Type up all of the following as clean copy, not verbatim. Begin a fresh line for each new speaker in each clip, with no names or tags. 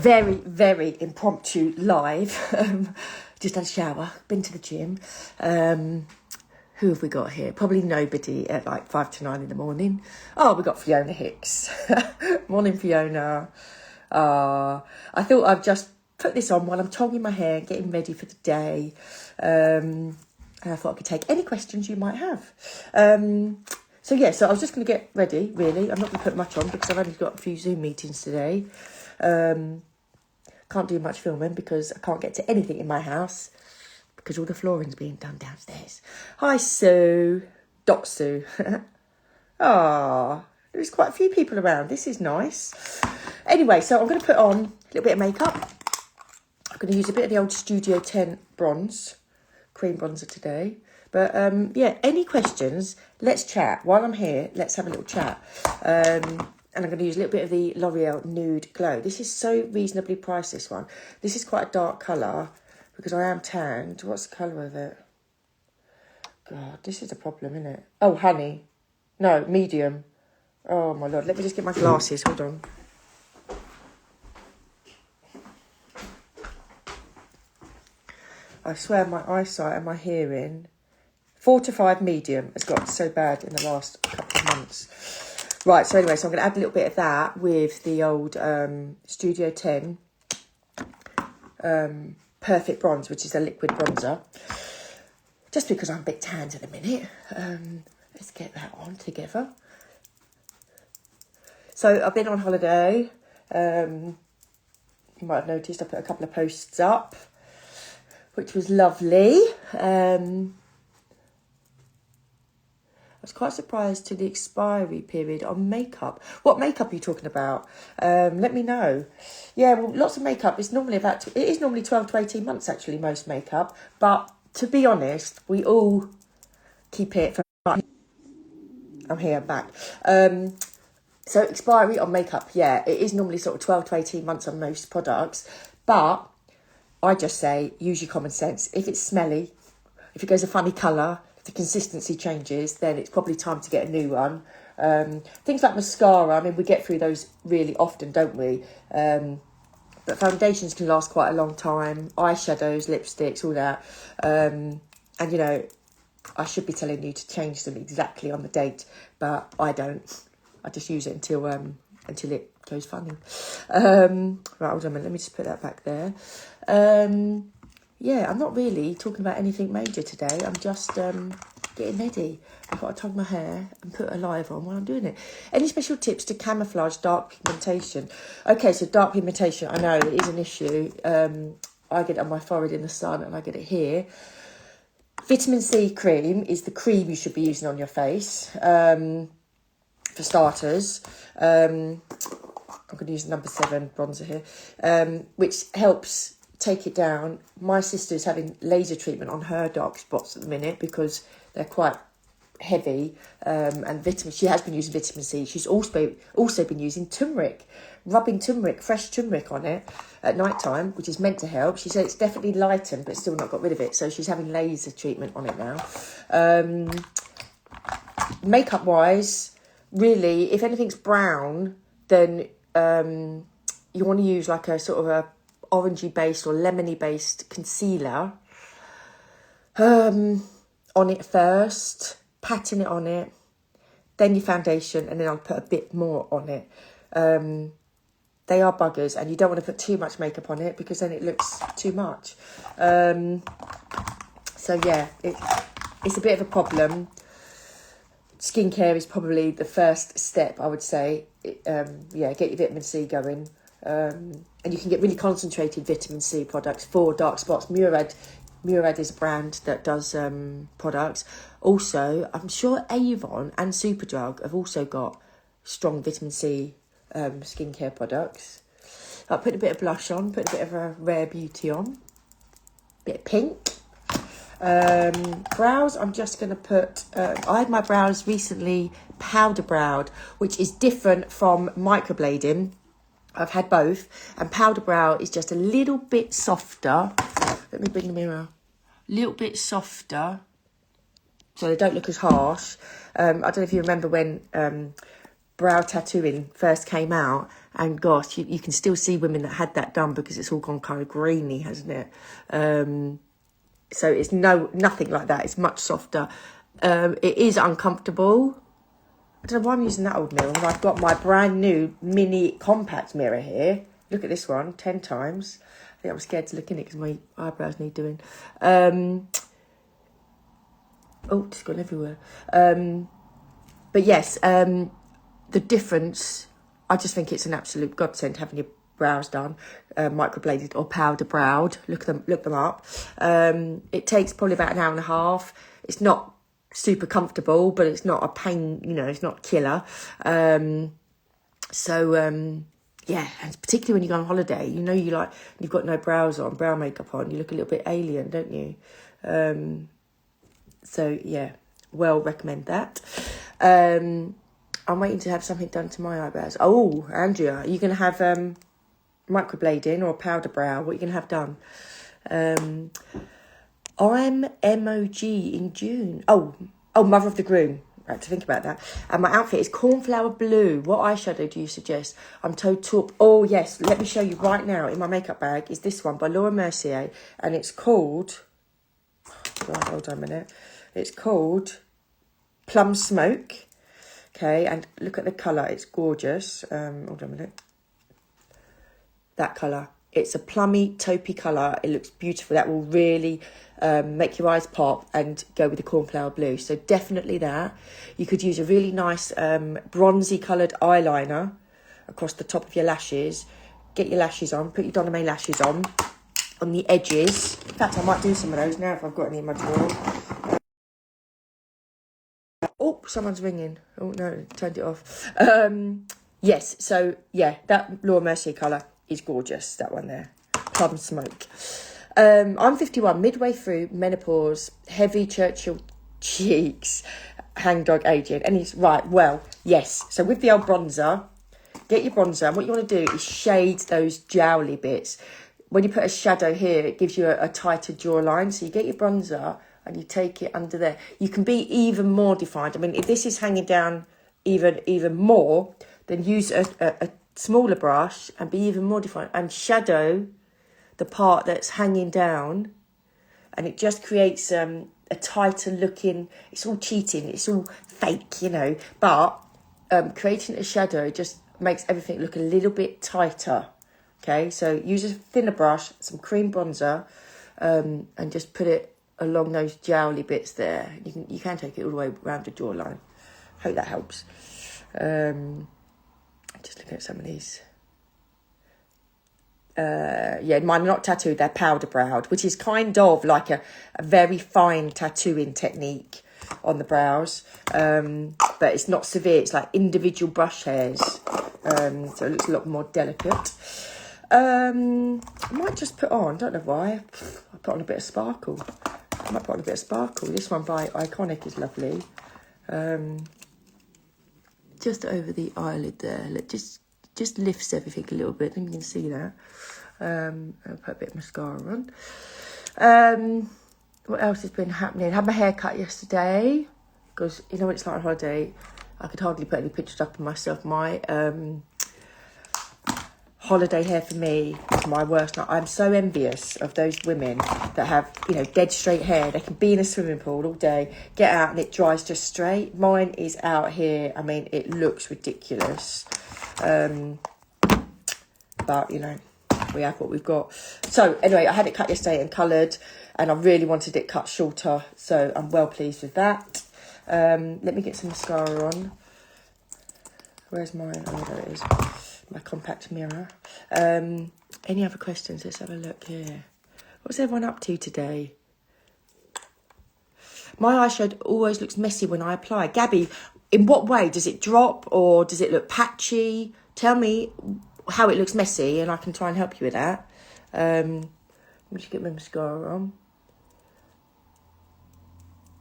very, very impromptu live. Just had a shower, been to the gym. Who have we got here? Probably nobody at like 5 to 9 in the morning. Oh, we got Fiona Hicks. Morning, Fiona. I thought I'd just put this on while I'm tonguing my hair, getting ready for the day. And I thought I could take any questions you might have. So I was just going to get ready, really. I'm not going to put much on because I've only got a few Zoom meetings today. Can't do much filming because I can't get to anything in my house because all the flooring's being done downstairs. Hi, Sue. Doc Sue. There's quite a few people around. This is nice. Anyway, so I'm going to put on a little bit of makeup. I'm going to use a bit of the old Studio 10 bronze, cream bronzer today. But, any questions, let's chat. While I'm here, let's have a little chat. And I'm going to use a little bit of the L'Oreal Nude Glow. This is so reasonably priced, this one. This is quite a dark colour because I am tanned. What's the colour of it? God, this is a problem, isn't it? Oh, honey. No, medium. Oh, my Lord. Let me just get my glasses. Hold on. I swear my eyesight and my hearing, 4 to 5 medium, has got so bad in the last couple of months. Right, so anyway, so I'm going to add a little bit of that with the old Studio 10 Perfect Bronze, which is a liquid bronzer. Just because I'm a bit tanned at the minute. Let's get that on together. So I've been on holiday. You might have noticed I put a couple of posts up, which was lovely. I was quite surprised to the expiry period on makeup. What makeup are you talking about? Let me know. Yeah, well, lots of makeup. It is normally 12 to 18 months, actually, most makeup. But to be honest, we all keep it for... I'm here, I'm back. So expiry on makeup, yeah, it is normally sort of 12 to 18 months on most products. But I just say, use your common sense. If it's smelly, if it goes a funny colour, if the consistency changes, then it's probably time to get a new one. Things like mascara, I mean, we get through those really often, don't we? But foundations can last quite a long time. Eyeshadows, lipsticks, all that. And, you know, I should be telling you to change them exactly on the date, but I don't. I just use it until it goes funny. Right, hold on a minute. Let me just put that back there. I'm not really talking about anything major today. I'm just getting ready. I've got to tug my hair and put a live on while I'm doing it. Any special tips to camouflage dark pigmentation? Okay, so dark pigmentation, I know it is an issue. I get it on my forehead in the sun and I get it here. Vitamin C cream is the cream you should be using on your face. For starters, I'm going to use the number 7 bronzer here, which helps take it down. My sister's having laser treatment on her dark spots at the minute because they're quite heavy, and she has been using vitamin C. She's also been using turmeric, rubbing fresh turmeric on it at night time, which is meant to help. She said it's definitely lightened, but still not got rid of it. So she's having laser treatment on it now. Makeup wise, really, if anything's brown, then you want to use like a sort of a orangey based or lemony based concealer on it first, patting it on it, then your foundation, and then I'll put a bit more on it. They are buggers, and you don't want to put too much makeup on it because then it looks too much. It's a bit of a problem. Skincare is probably the first step, I would say. Get your vitamin C going. And you can get really concentrated vitamin C products for dark spots. Murad is a brand that does products. Also, I'm sure Avon and Superdrug have also got strong vitamin C skincare products. I'll put a bit of blush on, put a bit of a Rare Beauty on. Bit of pink. Brows, I'm just going to put... I had my brows recently powder browed, which is different from microblading. I've had both, and powder brow is just a little bit softer. Let me bring the mirror. A little bit softer, so they don't look as harsh. I don't know if you remember when brow tattooing first came out, and gosh, you can still see women that had that done because it's all gone kind of greeny, hasn't it? So it's nothing like that. It's much softer. It is uncomfortable. I don't know why I'm using that old mirror. I've got my brand new mini compact mirror here. Look at this one, 10 times. I think I'm scared to look in it because my eyebrows need doing. Oh, it's gone everywhere. But yes, the difference, I just think it's an absolute godsend having your brows done, microbladed or powder browed. Look them up. It takes probably about an hour and a half. It's not super comfortable, but it's not a pain, you know, it's not killer. Yeah, and particularly when you go on holiday, you know, you've got no brow makeup on, you look a little bit alien, don't you? So yeah, well, recommend that. I'm waiting to have something done to my eyebrows. Oh, Andrea, are you going to have microblading or powder brow? What are you going to have done? I'm MOG in June. Oh, Mother of the Groom. I have to think about that. And my outfit is cornflower blue. What eyeshadow do you suggest? I'm told taupe. Oh, yes. Let me show you right now. In my makeup bag is this one by Laura Mercier. And it's called... Right, hold on a minute. It's called Plum Smoke. Okay, and look at the colour. It's gorgeous. Hold on a minute. That colour. It's a plummy, taupey colour. It looks beautiful. That will really make your eyes pop and go with the cornflower blue. So definitely that. You could use a really nice bronzy coloured eyeliner across the top of your lashes. Get your lashes on. Put your Donna May lashes on the edges. In fact, I might do some of those now if I've got any in my drawer. Oh, someone's ringing. Oh, no, turned it off. Yes, so, yeah, that Laura Mercier colour is gorgeous, that one there. Plum Smoke. I'm 51, midway through menopause, heavy Churchill cheeks, hangdog aging. And he's, right, well, yes. So with the old bronzer, get your bronzer. And what you want to do is shade those jowly bits. When you put a shadow here, it gives you a tighter jawline. So you get your bronzer and you take it under there. You can be even more defined. I mean, if this is hanging down even more, then use a smaller brush and be even more defined and shadow the part that's hanging down, and it just creates a tighter looking. It's all cheating, it's all fake, you know, but creating a shadow just makes everything look a little bit tighter. Okay, so use a thinner brush, some cream bronzer, and just put it along those jowly bits there. You can take it all the way around the jawline. Hope that helps. Just looking at some of these. Yeah, mine are not tattooed, they're powder browed, which is kind of like a very fine tattooing technique on the brows. But it's not severe, it's like individual brush hairs. So it looks a lot more delicate. I might just put on, don't know why, I put on a bit of sparkle. I might put on a bit of sparkle. This one by Iconic is lovely. Just over the eyelid there. Look, just lifts everything a little bit. I think you can see that. I'll put a bit of mascara on. What else has been happening? I had my hair cut yesterday. Because, you know what it's like on holiday? I could hardly put any pictures up of myself. My holiday hair for me is my worst night. I'm so envious of those women that have, you know, dead straight hair. They can be in a swimming pool all day, get out and it dries just straight. Mine is out here. I mean, it looks ridiculous. But, you know, we have what we've got. So, anyway, I had it cut yesterday and coloured, and I really wanted it cut shorter. So, I'm well pleased with that. Let me get some mascara on. Where's mine? Oh, there it is. My compact mirror. Any other questions? Let's have a look here. What's everyone up to today? My eyeshadow always looks messy when I apply. Gabby, in what way? Does it drop or does it look patchy? Tell me how it looks messy and I can try and help you with that. Let me just get my mascara on.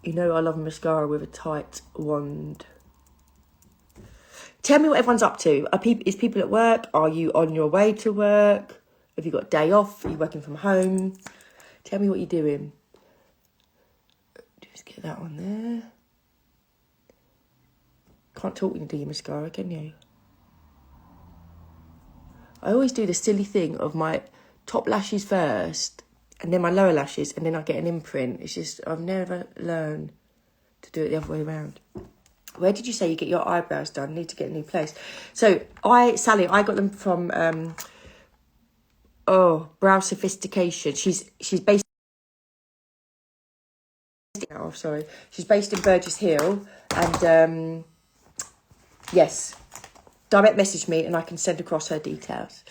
You know I love mascara with a tight wand. Tell me what everyone's up to. Is people at work? Are you on your way to work? Have you got a day off? Are you working from home? Tell me what you're doing. Just get that on there. Can't talk when you do your mascara, can you? I always do the silly thing of my top lashes first and then my lower lashes, and then I get an imprint. It's just, I've never learned to do it the other way around. Where did you say you get your eyebrows done? Need to get a new place. So Sally, I got them from Brow Sophistication. She's based. Oh, sorry. She's based in Burgess Hill, and yes, direct message me, and I can send across her details.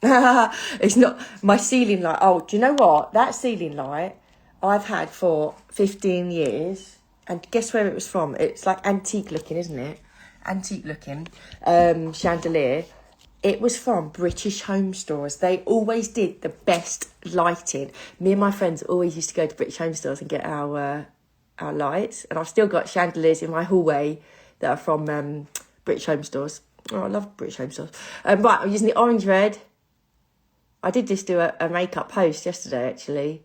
It's not my ceiling light. Oh, do you know what? That ceiling light I've had for 15 years. And guess where it was from? It's like antique looking, isn't it? Antique looking chandelier. It was from British Home Stores. They always did the best lighting. Me and my friends always used to go to British Home Stores and get our lights. And I've still got chandeliers in my hallway that are from British Home Stores. Oh, I love British Home Stores. Right, I'm using the orange red. I did just do a makeup post yesterday, actually,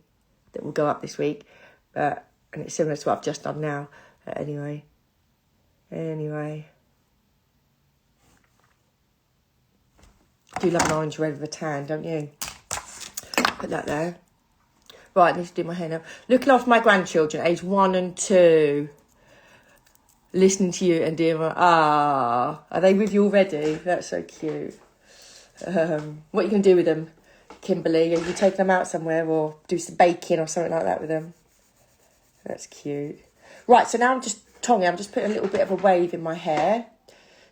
that will go up this week. And it's similar to what I've just done now. Anyway. I do love an orange red with a tan, don't you? Put that there. Right, I need to do my hair now. Looking after my grandchildren, aged 1 and 2. Listening to you and doing my... are they with you already? That's so cute. What are you going to do with them, Kimberly? Are you taking them out somewhere or do some baking or something like that with them? That's cute. Right, so now I'm just tonguing. I'm just putting a little bit of a wave in my hair.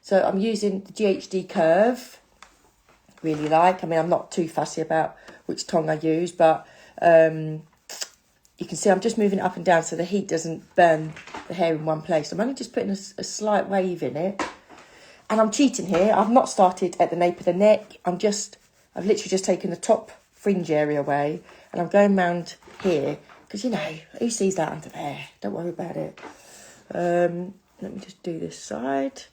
So I'm using the GHD curve. Really like. I mean, I'm not too fussy about which tongue I use, but you can see I'm just moving it up and down so the heat doesn't burn the hair in one place. I'm only just putting a slight wave in it. And I'm cheating here. I've not started at the nape of the neck. I've literally just taken the top fringe area away, and I'm going round here. Because, you know, who sees that under there? Don't worry about it. Let me just do this side.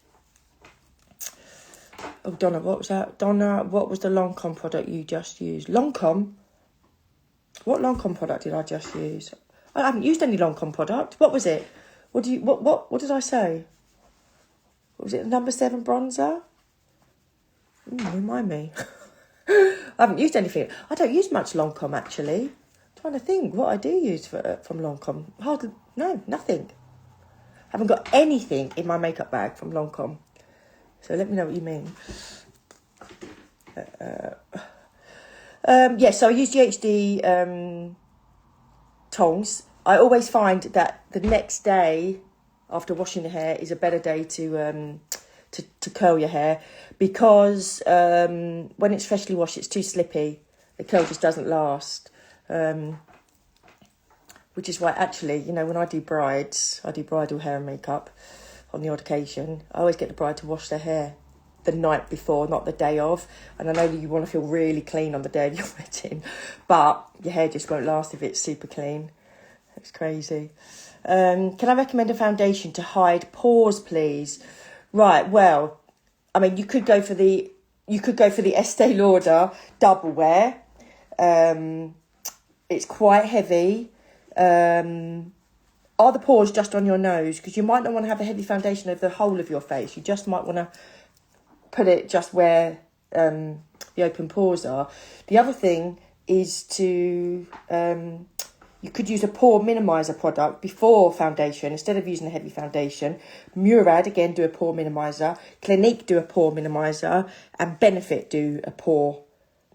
Oh, Donna, what was that? Donna, what was the Lancome product you just used? Lancome? What Lancome product did I just use? I haven't used any Lancome product. What was it? What did I say? Was it the number 7 bronzer? Remind me. I haven't used anything. I don't use much Lancome, actually. Trying to think what I do use from Lancome. Hardly, no, nothing. Haven't got anything in my makeup bag from Lancome. So let me know what you mean. So I use GHD tongs. I always find that the next day after washing the hair is a better day to curl your hair, because when it's freshly washed, it's too slippy. The curl just doesn't last. Which is why, actually, you know, when I do bridal hair and makeup on the odd occasion, I always get the bride to wash their hair the night before, not the day of. And I know that you want to feel really clean on the day of your wedding, but your hair just won't last if it's super clean. It's crazy. Can I recommend a foundation to hide pores, please? Right, well, I mean, you could go for the Estee Lauder Double Wear. It's quite heavy. Are the pores just on your nose? Because you might not want to have a heavy foundation over the whole of your face. You just might want to put it just where the open pores are. The other thing is to... you could use a pore minimizer product before foundation instead of using a heavy foundation. Murad, again, do a pore minimizer. Clinique do a pore minimizer. And Benefit do a pore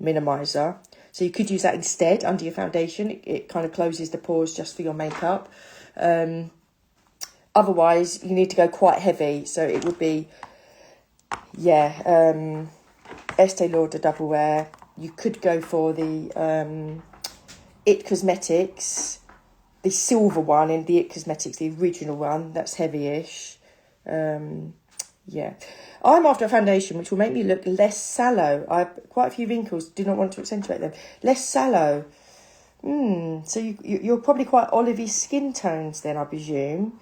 minimizer. So you could use that instead under your foundation. It kind of closes the pores just for your makeup. Otherwise, you need to go quite heavy. So it would be, Estee Lauder Double Wear. You could go for the... It Cosmetics, the silver one in the It Cosmetics, the original one, that's heavy-ish. I'm after a foundation which will make me look less sallow. I have quite a few wrinkles, do not want to accentuate them. Less sallow. So you're probably quite olivey skin tones then, I presume.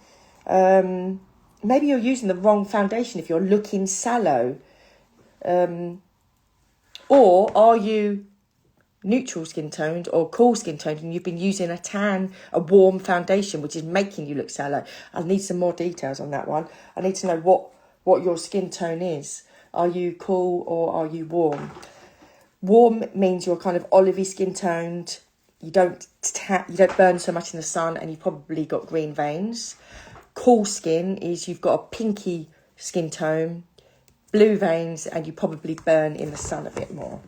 Maybe you're using the wrong foundation if you're looking sallow. Or are you... neutral skin toned or cool skin toned and you've been using a warm foundation, which is making you look sallow. I need some more details on that one. I need to know what your skin tone is. Are you cool or are you warm? Warm means you're kind of olivey skin toned. You don't burn so much in the sun, and you've probably got green veins. Cool skin is you've got a pinky skin tone, blue veins, and you probably burn in the sun a bit more.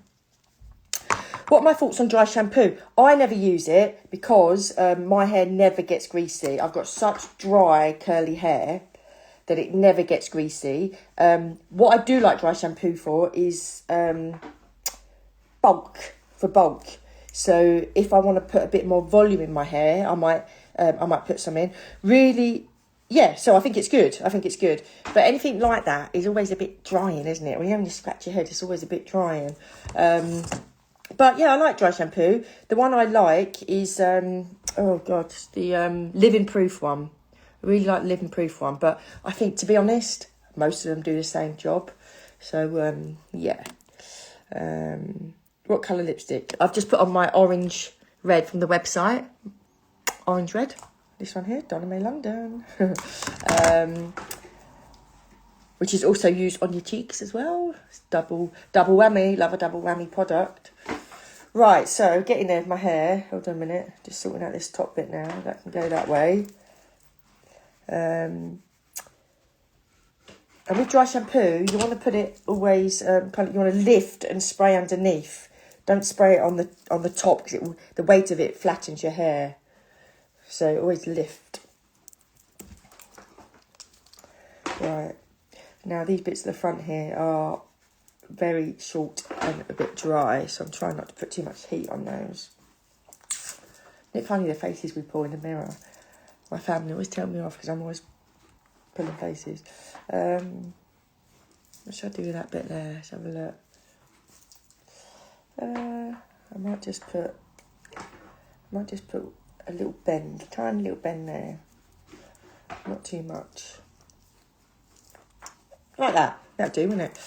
What are my thoughts on dry shampoo? I never use it because my hair never gets greasy. I've got such dry, curly hair that it never gets greasy. What I do like dry shampoo for is bulk. So if I want to put a bit more volume in my hair, I might put some in. Really, yeah, so I think it's good. But anything like that is always a bit drying, isn't it? When you only scratch your head, it's always a bit drying. But yeah, I like dry shampoo. The one I like is, the Living Proof one. I really like the Living Proof one. But I think, to be honest, most of them do the same job. So, yeah. What colour lipstick? I've just put on my orange red from the website. Orange red. This one here, Donna May London. Which is also used on your cheeks as well. It's double whammy. Love a double whammy product. Right, so getting there with my hair. Hold on a minute. Just sorting out this top bit now. That can go that way. And with dry shampoo, you want to put it always, you want to lift and spray underneath. Don't spray it on the top because the weight of it flattens your hair. So always lift. Right. Now these bits at the front here are very short and a bit dry, so I'm trying not to put too much heat on those. Isn't it funny the faces we pull in the mirror? My family always tell me off because I'm always pulling faces. What should I do with that bit there? Let's have a look. I might just put a little bend, tiny little bend there. Not too much. Like that. That'll do, won't it?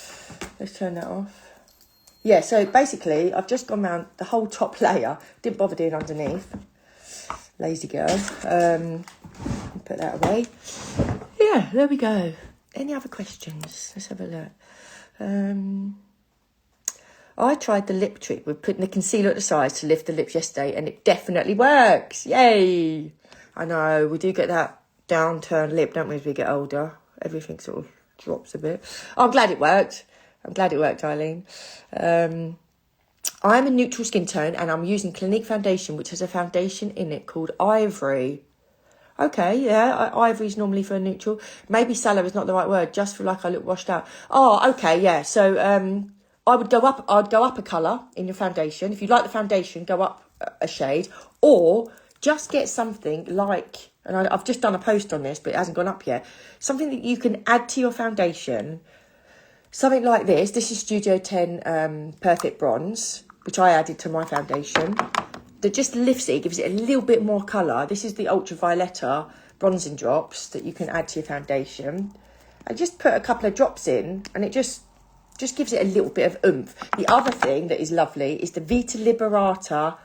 Let's turn that off. Yeah, so basically, I've just gone around the whole top layer. Didn't bother doing underneath. Lazy girl. Put that away. Yeah, there we go. Any other questions? Let's have a look. I tried the lip trick with putting the concealer at the sides to lift the lips yesterday, and it definitely works. Yay! I know, we do get that downturned lip, don't we, as we get older? Everything sort of drops a bit. Oh, I'm glad it worked. Eileen. I'm a neutral skin tone, and I'm using Clinique foundation, which has a foundation in it called Ivory. Okay, yeah, Ivory is normally for a neutral. Maybe sallow is not the right word, just feel like I look washed out. Oh, okay, yeah, so I'd go up a colour in your foundation. If you like the foundation, go up a shade. Or just get something like, and I've just done a post on this, but it hasn't gone up yet. Something that you can add to your foundation. Something like this. This is Studio 10 Perfect Bronze, which I added to my foundation. That just lifts it, gives it a little bit more colour. This is the Ultravioletta bronzing drops that you can add to your foundation. And just put a couple of drops in, and it just gives it a little bit of oomph. The other thing that is lovely is the Vita Liberata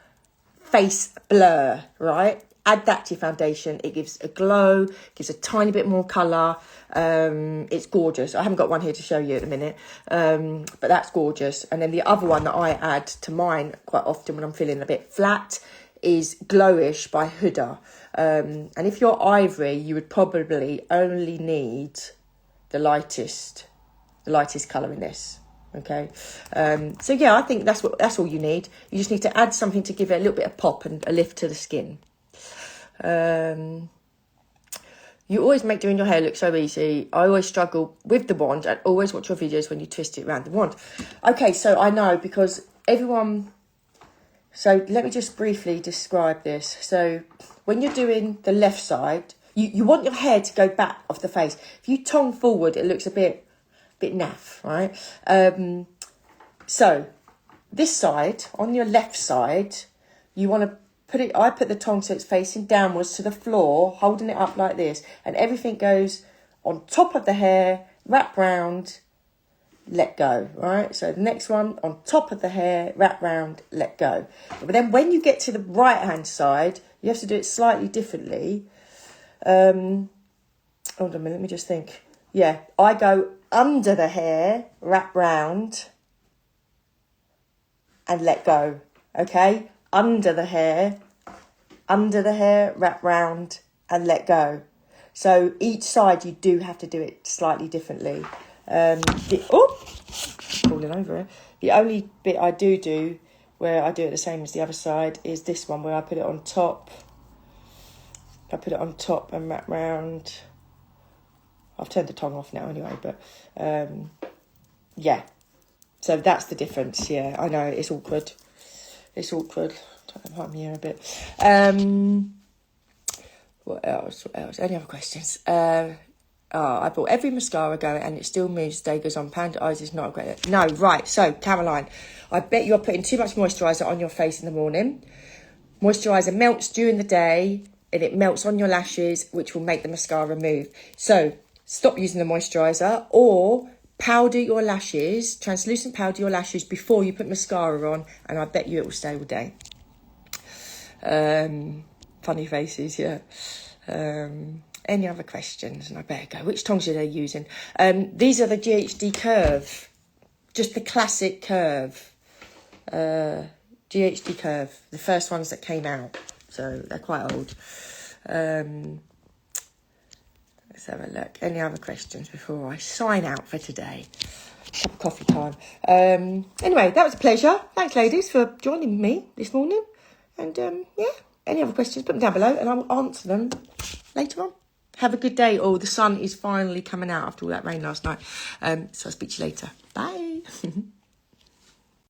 Face Blur, right? Add that to your foundation. It gives a glow, gives a tiny bit more colour. It's gorgeous. I haven't got one here to show you at the minute, but that's gorgeous. And then the other one that I add to mine quite often when I'm feeling a bit flat is Glowish by Huda. And if you're Ivory, you would probably only need the lightest colour in this. Okay, so yeah, I think that's all you need. You just need to add something to give it a little bit of pop and a lift to the skin. You always make doing your hair look so easy. I always struggle with the wand and always watch your videos when you twist it around the wand. Okay, so I know because everyone... So let me just briefly describe this. So when you're doing the left side, you want your hair to go back off the face. If you tongue forward, it looks a bit naff, right? So this side, on your left side, you want to I put the tongue so it's facing downwards to the floor, holding it up like this, and everything goes on top of the hair, wrap round, let go, right? So the next one, on top of the hair, wrap round, let go. But then when you get to the right-hand side, you have to do it slightly differently. Hold on a minute, let me just think. Yeah, I go under the hair, wrap round, and let go, okay? Under the hair, wrap round, and let go. So each side, you do have to do it slightly differently. Falling over it. The only bit I do where I do it the same as the other side is this one, where I put it on top. I put it on top and wrap round. I've turned the tongue off now anyway, but yeah. So that's the difference. Yeah, I know it's awkward. It's awkward. Trying to here a bit. What else? Any other questions? I bought every mascara going and it still moves. Day goes on. Panda eyes is not a great. No, right. So, Caroline, I bet you're putting too much moisturiser on your face in the morning. Moisturiser melts during the day and it melts on your lashes, which will make the mascara move. So, stop using the moisturiser or powder your lashes, translucent powder your lashes before you put mascara on, and I bet you it will stay all day. Funny faces, yeah. Any other questions? And I better go. Which tongs are they using? These are the GHD Curve. Just the classic curve. GHD Curve. The first ones that came out. So they're quite old. Let's have a look. Any other questions before I sign out for today? Cup of coffee time. Anyway, that was a pleasure. Thanks, ladies, for joining me this morning. And, yeah, any other questions, put them down below and I'll answer them later on. Have a good day. Oh, the sun is finally coming out after all that rain last night. So I'll speak to you later. Bye.